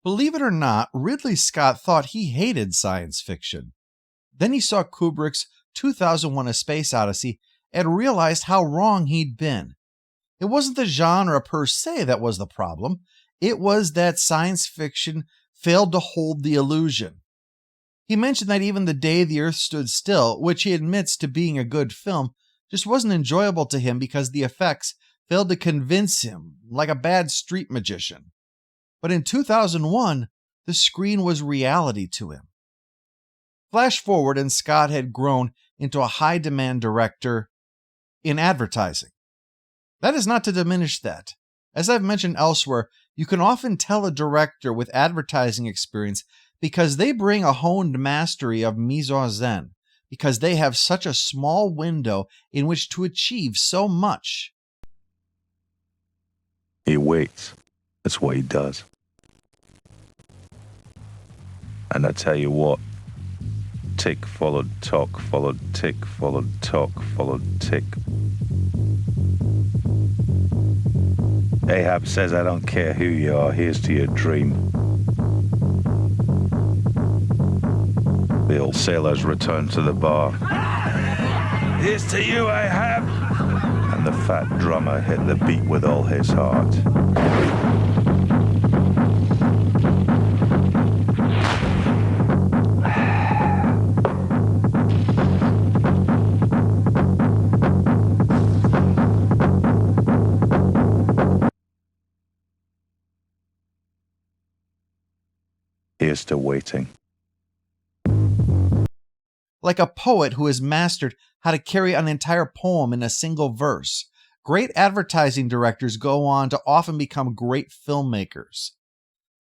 Believe it or not, Ridley Scott thought he hated science fiction. Then he saw Kubrick's 2001: A Space Odyssey and realized how wrong he'd been. It wasn't the genre per se that was the problem, it was that science fiction failed to hold the illusion. He mentioned that even The Day the Earth Stood Still, which he admits to being a good film, just wasn't enjoyable to him because the effects failed to convince him, like a bad street magician. But in 2001, the screen was reality to him. Flash forward, and Scott had grown into a high-demand director in advertising. That is not to diminish that. As I've mentioned elsewhere, you can often tell a director with advertising experience because they bring a honed mastery of mise-en-scène, because they have such a small window in which to achieve so much. He waits. That's what he does. And I tell you what, tick followed tock, followed tick, followed tock, followed tick. Ahab says, I don't care who you are, here's to your dream. The old sailors return to the bar. Here's to you, Ahab! And the fat drummer hit the beat with all his heart. Here's to waiting. Like a poet who has mastered how to carry an entire poem in a single verse, great advertising directors go on to often become great filmmakers.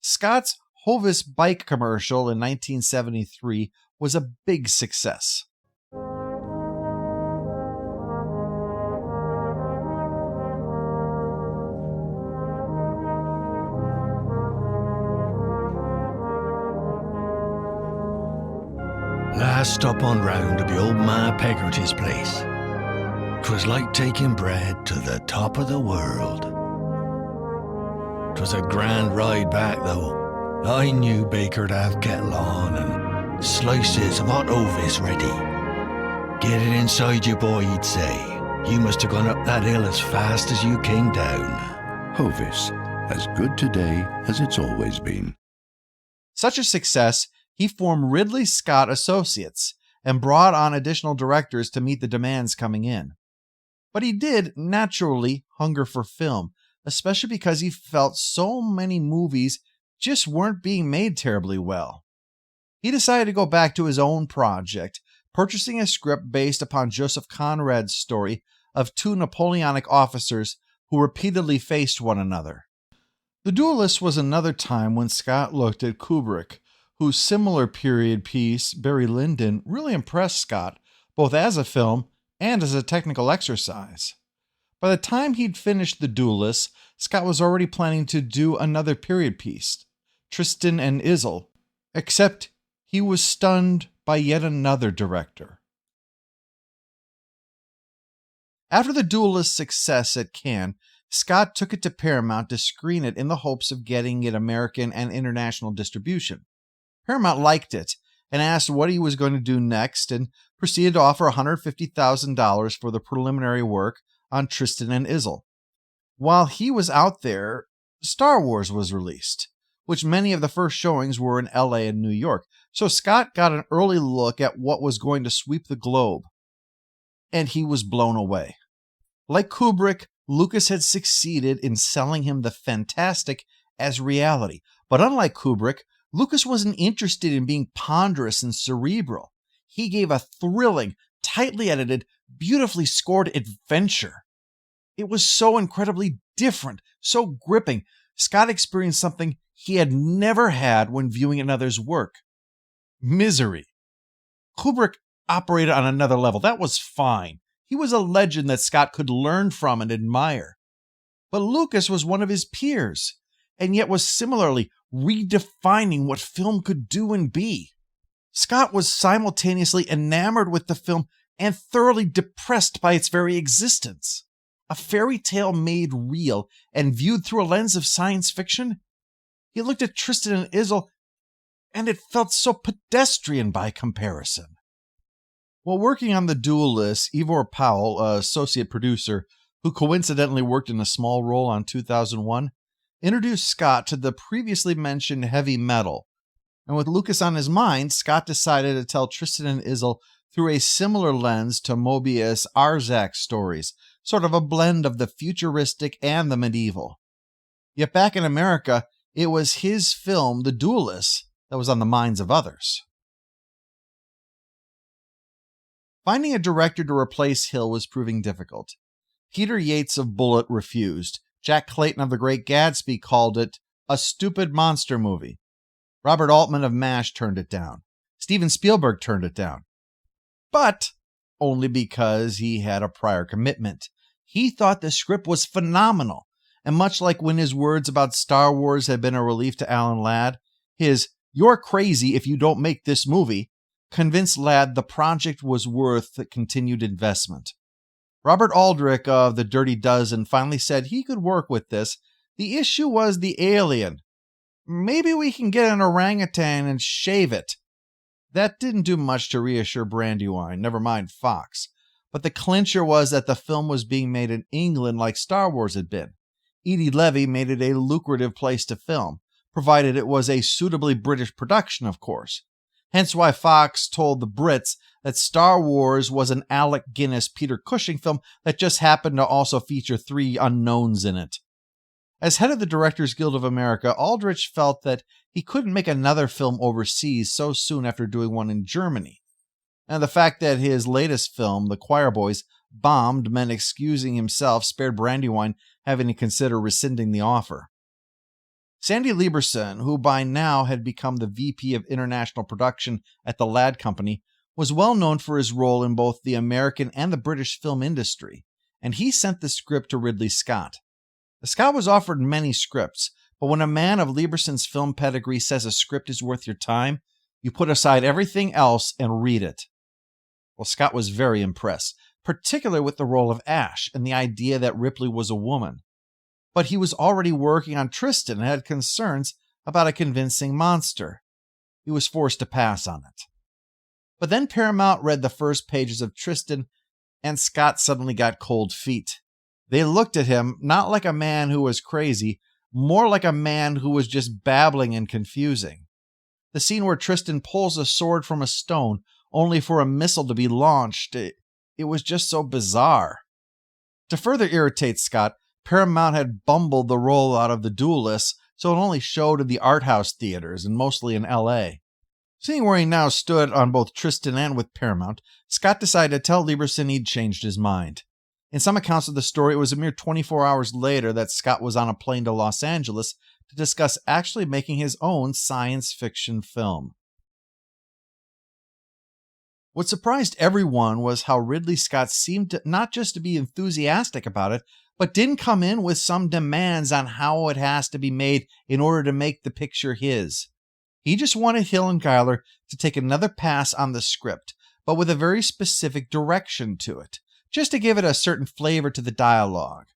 Scott's Hovis bike commercial in 1973 was a big success. Last stop on round to be old Ma Peggerty's place. 'Twas like taking bread to the top of the world. 'Twas a grand ride back though. I knew Baker'd have kettle on and slices of hot ovis ready. Get it inside you, boy, he'd say. You must have gone up that hill as fast as you came down. Hovis, as good today as it's always been. Such a success, he formed Ridley Scott Associates and brought on additional directors to meet the demands coming in. But he did, naturally, hunger for film, especially because he felt so many movies just weren't being made terribly well. He decided to go back to his own project, purchasing a script based upon Joseph Conrad's story of two Napoleonic officers who repeatedly faced one another. The Duelist was another time when Scott looked at Kubrick, whose similar period piece, Barry Lyndon, really impressed Scott, both as a film and as a technical exercise. By the time he'd finished The Duelist, Scott was already planning to do another period piece, Tristan and Isolde, except he was stunned by yet another director. After The Duelist's success at Cannes, Scott took it to Paramount to screen it in the hopes of getting it American and international distribution. Paramount liked it and asked what he was going to do next and proceeded to offer $150,000 for the preliminary work on Tristan and Isolde. While he was out there, Star Wars was released, which many of the first showings were in LA and New York, so Scott got an early look at what was going to sweep the globe, and he was blown away. Like Kubrick, Lucas had succeeded in selling him the fantastic as reality, but unlike Kubrick, Lucas wasn't interested in being ponderous and cerebral. He gave a thrilling, tightly edited, beautifully scored adventure. It was so incredibly different, so gripping. Scott experienced something he had never had when viewing another's work. Misery. Kubrick operated on another level. That was fine. He was a legend that Scott could learn from and admire. But Lucas was one of his peers, and yet was similarly redefining what film could do and be. Scott was simultaneously enamored with the film and thoroughly depressed by its very existence. A fairy tale made real and viewed through a lens of science fiction? He looked at Tristan and Isolde, and it felt so pedestrian by comparison. While working on The Duelist, Ivor Powell, a associate producer who coincidentally worked in a small role on 2001, introduced Scott to the previously mentioned heavy metal. And with Lucas on his mind, Scott decided to tell Tristan and Isolde through a similar lens to Mobius Arzak stories, sort of a blend of the futuristic and the medieval. Yet back in America, it was his film, The Duelist, that was on the minds of others. Finding a director to replace Hill was proving difficult. Peter Yates of Bullitt refused. Jack Clayton of The Great Gatsby called it a stupid monster movie. Robert Altman of MASH turned it down. Steven Spielberg turned it down. But only because he had a prior commitment. He thought the script was phenomenal, and much like when his words about Star Wars had been a relief to Alan Ladd, his "you're crazy if you don't make this movie" convinced Ladd the project was worth the continued investment. Robert Aldrich of The Dirty Dozen finally said he could work with this. The issue was the alien. Maybe we can get an orangutan and shave it. That didn't do much to reassure Brandywine, never mind Fox. But the clincher was that the film was being made in England like Star Wars had been. Edie Levy made it a lucrative place to film, provided it was a suitably British production, of course. Hence why Fox told the Brits that Star Wars was an Alec Guinness, Peter Cushing film that just happened to also feature 3 unknowns in it. As head of the Directors Guild of America, Aldrich felt that he couldn't make another film overseas so soon after doing one in Germany. And the fact that his latest film, The Choir Boys, bombed meant excusing himself spared Brandywine having to consider rescinding the offer. Sandy Lieberson, who by now had become the VP of International Production at the Ladd Company, was well known for his role in both the American and the British film industry, and he sent the script to Ridley Scott. Scott was offered many scripts, but when a man of Lieberson's film pedigree says a script is worth your time, you put aside everything else and read it. Well, Scott was very impressed, particularly with the role of Ash and the idea that Ripley was a woman. But he was already working on Tristan and had concerns about a convincing monster. He was forced to pass on it. But then Paramount read the first pages of Tristan, and Scott suddenly got cold feet. They looked at him not like a man who was crazy, more like a man who was just babbling and confusing. The scene where Tristan pulls a sword from a stone only for a missile to be launched, it was just so bizarre. To further irritate Scott, Paramount had bumbled the rollout of The Duelist, so it only showed in the art house theaters and mostly in L.A. Seeing where he now stood on both Tristan and with Paramount, Scott decided to tell Lieberson he'd changed his mind. In some accounts of the story, it was a mere 24 hours later that Scott was on a plane to Los Angeles to discuss actually making his own science fiction film. What surprised everyone was how Ridley Scott seemed to not just to be enthusiastic about it, but didn't come in with some demands on how it has to be made in order to make the picture his. He just wanted Hill and Giler to take another pass on the script, but with a very specific direction to it, just to give it a certain flavor to the dialogue.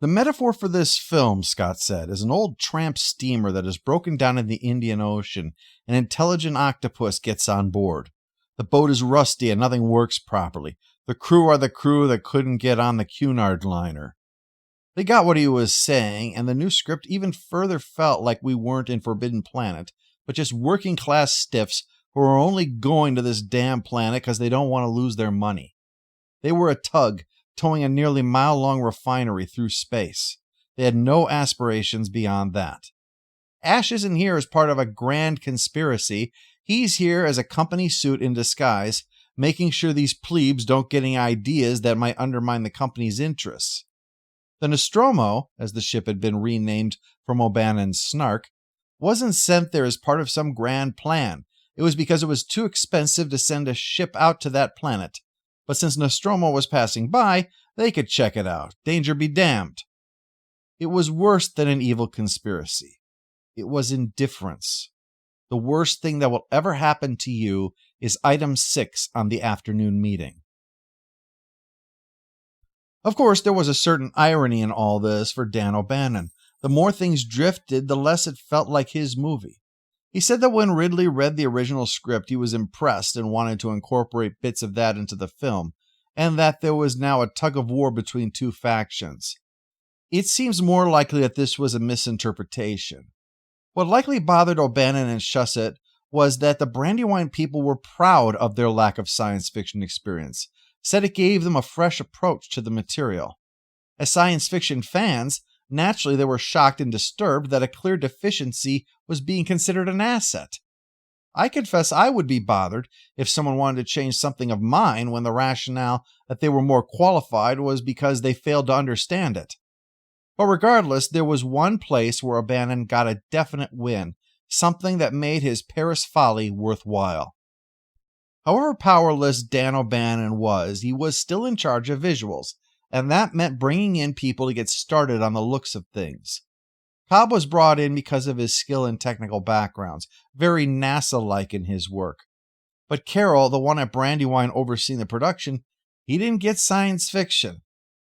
The metaphor for this film, Scott said, is an old tramp steamer that is broken down in the Indian Ocean. An intelligent octopus gets on board. The boat is rusty and nothing works properly. The crew are the crew that couldn't get on the Cunard liner. They got what he was saying, and the new script even further felt like we weren't in Forbidden Planet, but just working-class stiffs who are only going to this damn planet because they don't want to lose their money. They were a tug towing a nearly mile-long refinery through space. They had no aspirations beyond that. Ash isn't here as part of a grand conspiracy. He's here as a company suit in disguise, making sure these plebes don't get any ideas that might undermine the company's interests. The Nostromo, as the ship had been renamed from O'Bannon's Snark, wasn't sent there as part of some grand plan. It was because it was too expensive to send a ship out to that planet. But since Nostromo was passing by, they could check it out. Danger be damned. It was worse than an evil conspiracy. It was indifference. The worst thing that will ever happen to you is item 6 on the afternoon meeting. Of course, there was a certain irony in all this for Dan O'Bannon, the more things drifted, the less it felt like his movie. He said that when Ridley read the original script, he was impressed and wanted to incorporate bits of that into the film, and that there was now a tug-of-war between two factions. It seems more likely that this was a misinterpretation. What likely bothered O'Bannon and Shusett was that the Brandywine people were proud of their lack of science fiction experience, said it gave them a fresh approach to the material. As science fiction fans, naturally they were shocked and disturbed that a clear deficiency was being considered an asset. I confess I would be bothered if someone wanted to change something of mine when the rationale that they were more qualified was because they failed to understand it. But regardless, there was one place where O'Bannon got a definite win, something that made his Paris folly worthwhile. However powerless Dan O'Bannon was, he was still in charge of visuals, and that meant bringing in people to get started on the looks of things. Cobb was brought in because of his skill and technical backgrounds, very NASA-like in his work. But Carroll, the one at Brandywine overseeing the production, he didn't get science fiction.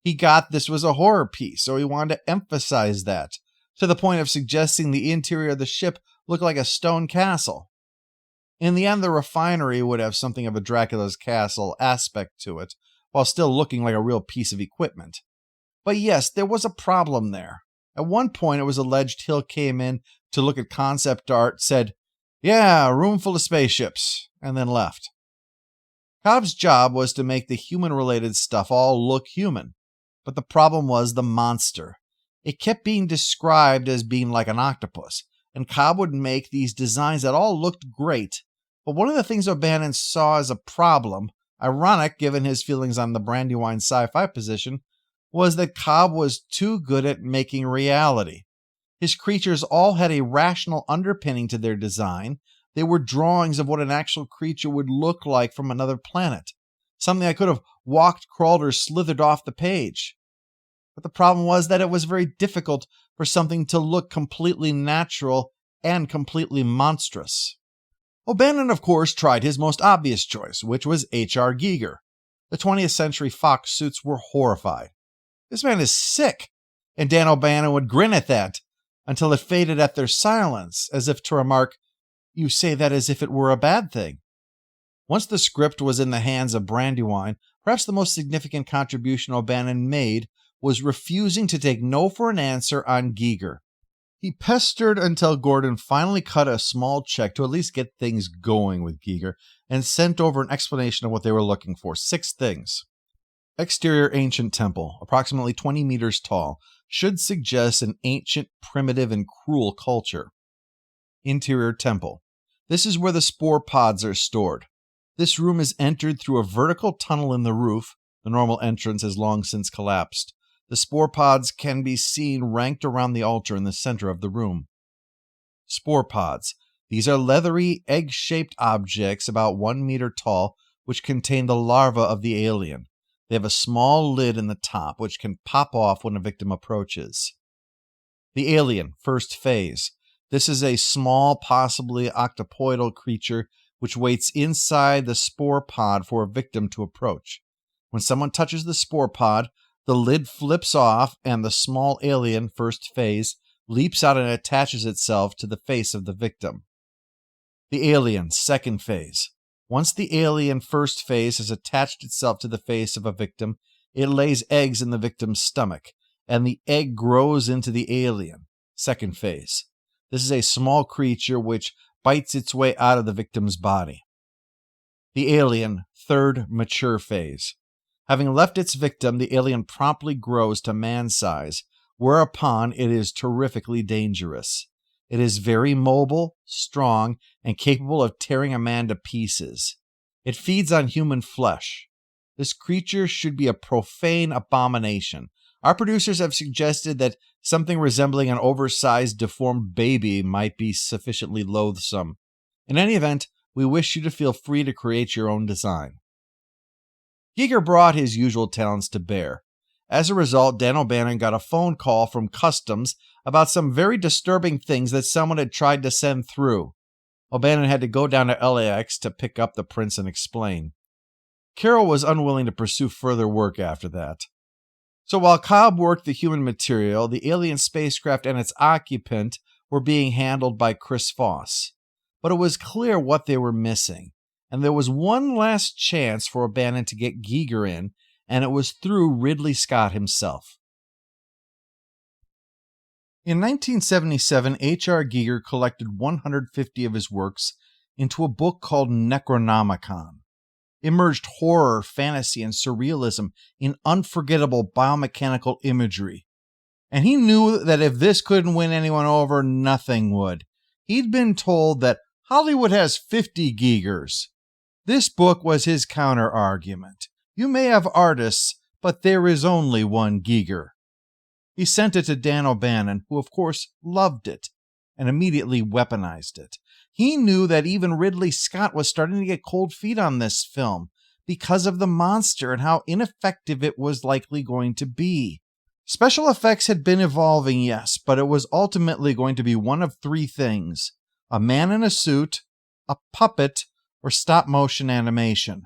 He got this was a horror piece, so he wanted to emphasize that, to the point of suggesting the interior of the ship looked like a stone castle. In the end, the refinery would have something of a Dracula's castle aspect to it, while still looking like a real piece of equipment. But yes, there was a problem there. At one point, it was alleged Hill came in to look at concept art, said, "Yeah, a room full of spaceships," and then left. Cobb's job was to make the human-related stuff all look human. But the problem was the monster. It kept being described as being like an octopus, and Cobb would make these designs that all looked great. But one of the things O'Bannon saw as a problem, ironic given his feelings on the Brandywine sci-fi position, was that Cobb was too good at making reality. His creatures all had a rational underpinning to their design. They were drawings of what an actual creature would look like from another planet. Something that could have walked, crawled, or slithered off the page. But the problem was that it was very difficult for something to look completely natural and completely monstrous. O'Bannon, of course, tried his most obvious choice, which was H.R. Giger. The 20th Century Fox suits were horrified. "This man is sick," and Dan O'Bannon would grin at that, until it faded at their silence, as if to remark, "You say that as if it were a bad thing." Once the script was in the hands of Brandywine, perhaps the most significant contribution O'Bannon made was refusing to take no for an answer on Giger. He pestered until Gordon finally cut a small check to at least get things going with Giger and sent over an explanation of what they were looking for. 6 things. Exterior ancient temple, approximately 20 meters tall, should suggest an ancient, primitive, and cruel culture. Interior temple. This is where the spore pods are stored. This room is entered through a vertical tunnel in the roof. The normal entrance has long since collapsed. The spore pods can be seen ranked around the altar in the center of the room. Spore pods. These are leathery, egg-shaped objects about 1 meter tall, which contain the larva of the alien. They have a small lid in the top, which can pop off when a victim approaches. The alien, first phase. This is a small, possibly octopoidal creature which waits inside the spore pod for a victim to approach. When someone touches the spore pod, the lid flips off and the small alien, first phase, leaps out and attaches itself to the face of the victim. The alien, second phase. Once the alien, first phase, has attached itself to the face of a victim, it lays eggs in the victim's stomach, and the egg grows into the alien, second phase. This is a small creature which bites its way out of the victim's body. The alien, third mature phase. Having left its victim, the alien promptly grows to man size, whereupon it is terrifically dangerous. It is very mobile, strong, and capable of tearing a man to pieces. It feeds on human flesh. This creature should be a profane abomination. Our producers have suggested that something resembling an oversized, deformed baby might be sufficiently loathsome. In any event, we wish you to feel free to create your own design. Giger brought his usual talents to bear. As a result, Dan O'Bannon got a phone call from Customs about some very disturbing things that someone had tried to send through. O'Bannon had to go down to LAX to pick up the prints and explain. Carroll was unwilling to pursue further work after that. So while Cobb worked the human material, the alien spacecraft and its occupant were being handled by Chris Foss. But it was clear what they were missing, and there was one last chance for O'Bannon to get Giger in, and it was through Ridley Scott himself. In 1977, H.R. Giger collected 150 of his works into a book called Necronomicon. It merged horror, fantasy, and surrealism in unforgettable biomechanical imagery. And he knew that if this couldn't win anyone over, nothing would. He'd been told that Hollywood has 50 Gigers. This book was his counter-argument. You may have artists, but there is only one Giger. He sent it to Dan O'Bannon, who of course loved it, and immediately weaponized it. He knew that even Ridley Scott was starting to get cold feet on this film because of the monster and how ineffective it was likely going to be. Special effects had been evolving, yes, but it was ultimately going to be one of three things: a man in a suit, a puppet, or stop-motion animation.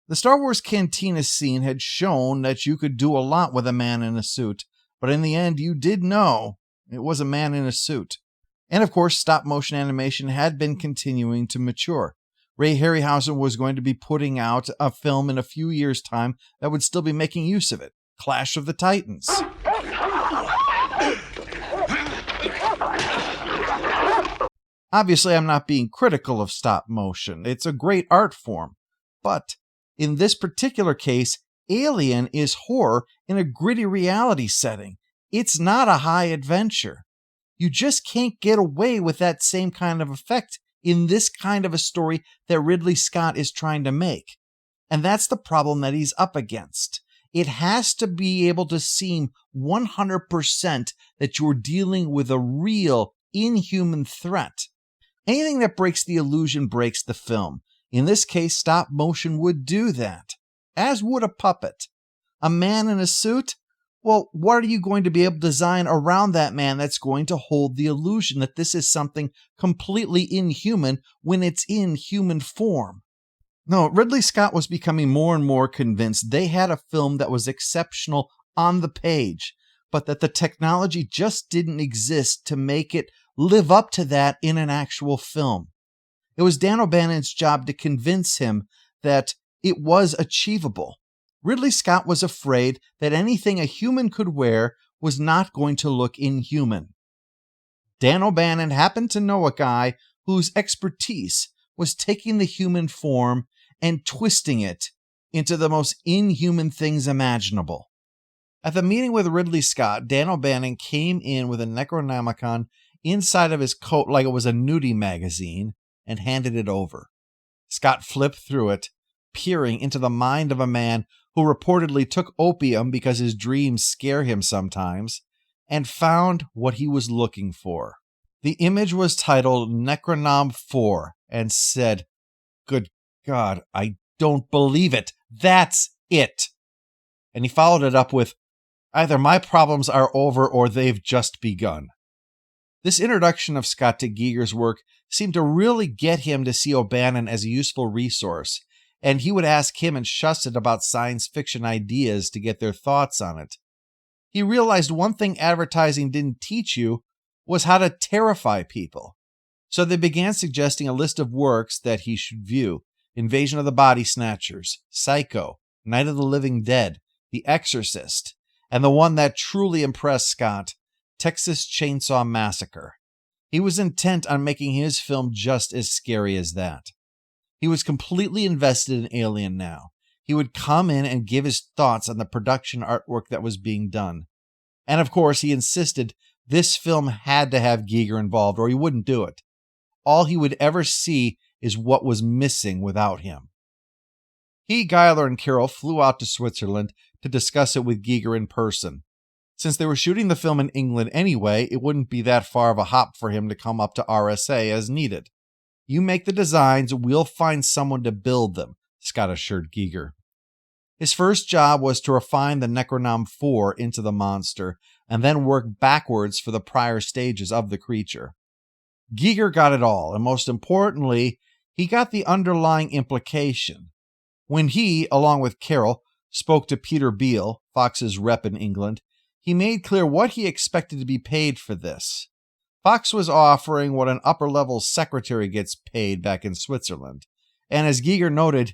The Star Wars Cantina scene had shown that you could do a lot with a man in a suit, but in the end you did know it was a man in a suit. And of course, stop-motion animation had been continuing to mature. Ray Harryhausen was going to be putting out a film in a few years' time that would still be making use of it: Clash of the Titans. Obviously, I'm not being critical of stop motion. It's a great art form. But in this particular case, Alien is horror in a gritty reality setting. It's not a high adventure. You just can't get away with that same kind of effect in this kind of a story that Ridley Scott is trying to make. And that's the problem that he's up against. It has to be able to seem 100% that you're dealing with a real, inhuman threat. Anything that breaks the illusion breaks the film. In this case, stop motion would do that, as would a puppet. A man in a suit? Well, what are you going to be able to design around that man that's going to hold the illusion that this is something completely inhuman when it's in human form? No, Ridley Scott was becoming more and more convinced they had a film that was exceptional on the page, but that the technology just didn't exist to make it live up to that in an actual film. It was Dan O'Bannon's job to convince him that it was achievable. Ridley Scott was afraid that anything a human could wear was not going to look inhuman. Dan O'Bannon happened to know a guy whose expertise was taking the human form and twisting it into the most inhuman things imaginable. At the meeting with Ridley Scott, Dan O'Bannon came in with a Necronomicon inside of his coat like it was a nudie magazine and handed it over. Scott flipped through it, peering into the mind of a man who reportedly took opium because his dreams scare him sometimes, and found what he was looking for. The image was titled Necronom 4 and said, "Good God, I don't believe it. That's it." And he followed it up with, "Either my problems are over or they've just begun." This introduction of Scott to Giger's work seemed to really get him to see O'Bannon as a useful resource, and he would ask him and Shusett about science fiction ideas to get their thoughts on it. He realized one thing advertising didn't teach you was how to terrify people. So they began suggesting a list of works that he should view: Invasion of the Body Snatchers, Psycho, Night of the Living Dead, The Exorcist, and the one that truly impressed Scott, Texas Chainsaw Massacre. He was intent on making his film just as scary as that. He was completely invested in Alien now. He would come in and give his thoughts on the production artwork that was being done. And of course, he insisted this film had to have Giger involved or he wouldn't do it. All he would ever see is what was missing without him. He, Giler, and Carroll flew out to Switzerland to discuss it with Giger in person. Since they were shooting the film in England anyway, it wouldn't be that far of a hop for him to come up to RSA as needed. "You make the designs, we'll find someone to build them," Scott assured Giger. His first job was to refine the Necronom 4 into the monster, and then work backwards for the prior stages of the creature. Giger got it all, and most importantly, he got the underlying implication. When he, along with Carroll, spoke to Peter Beale, Fox's rep in England, he made clear what he expected to be paid for this. Fox was offering what an upper-level secretary gets paid back in Switzerland, and as Giger noted,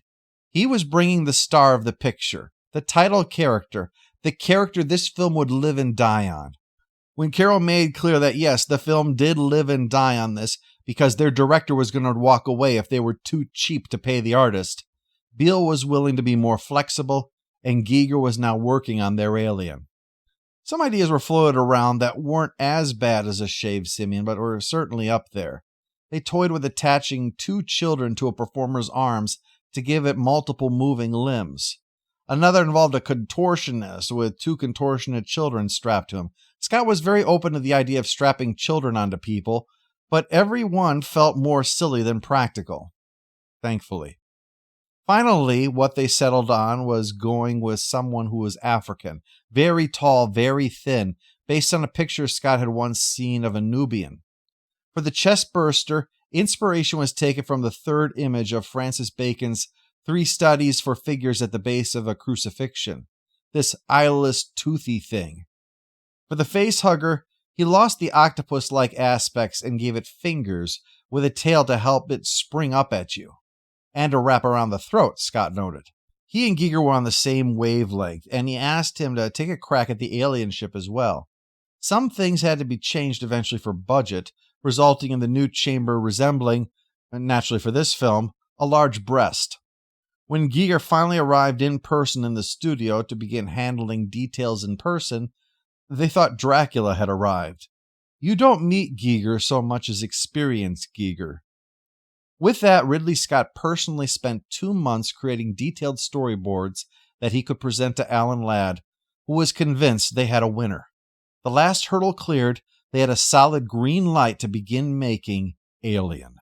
he was bringing the star of the picture, the title character, the character this film would live and die on. When Carroll made clear that yes, the film did live and die on this because their director was going to walk away if they were too cheap to pay the artist, Beale was willing to be more flexible, and Giger was now working on their Alien. Some ideas were floated around that weren't as bad as a shaved simian, but were certainly up there. They toyed with attaching 2 children to a performer's arms to give it multiple moving limbs. Another involved a contortionist with 2 contortionate children strapped to him. Scott was very open to the idea of strapping children onto people, but every one felt more silly than practical. Thankfully. Finally, what they settled on was going with someone who was African, very tall, very thin, based on a picture Scott had once seen of a Nubian. For the chest burster, inspiration was taken from the 3rd image of Francis Bacon's 3 Studies for Figures at the Base of a Crucifixion, this eyeless, toothy thing. For the face hugger, he lost the octopus-like aspects and gave it fingers with a tail to help it spring up at you. And a wrap around the throat, Scott noted. He and Giger were on the same wavelength, and he asked him to take a crack at the alien ship as well. Some things had to be changed eventually for budget, resulting in the new chamber resembling, naturally for this film, a large breast. When Giger finally arrived in person in the studio to begin handling details in person, they thought Dracula had arrived. You don't meet Giger so much as experience Giger. With that, Ridley Scott personally spent 2 months creating detailed storyboards that he could present to Alan Ladd, who was convinced they had a winner. The last hurdle cleared, they had a solid green light to begin making Alien.